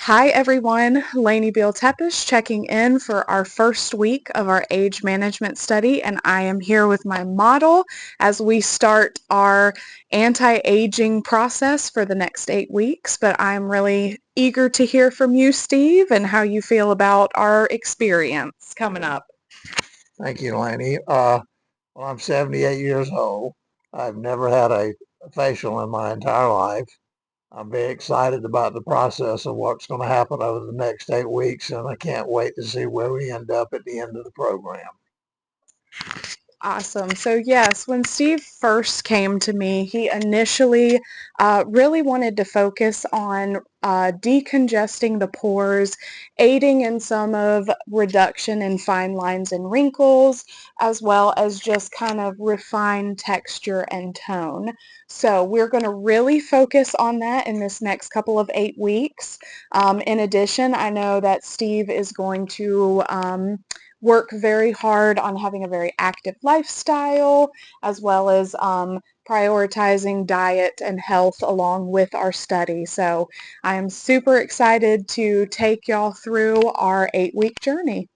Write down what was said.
Hi everyone, Laney Tepes checking in for our first week of our age management study, and I am here with my model as we start our anti-aging process for the next 8 weeks. But I'm really eager to hear from you, Steve, and how you feel about our experience coming up. Thank you, Laney. Well, I'm 78 years old. I've never had a facial in my entire life. I'm very excited about the process of what's going to happen over the next 8 weeks, and I can't wait to see where we end up at the end of the program. Awesome. So yes, when Steve first came to me, he initially really wanted to focus on decongesting the pores, aiding in some of reduction in fine lines and wrinkles, as well as just kind of refine texture and tone. So we're going to really focus on that in this next couple of 8 weeks. In addition, I know that Steve is going to work very hard on having a very active lifestyle, as well as prioritizing diet and health along with our study. So I am super excited to take y'all through our 8-week journey.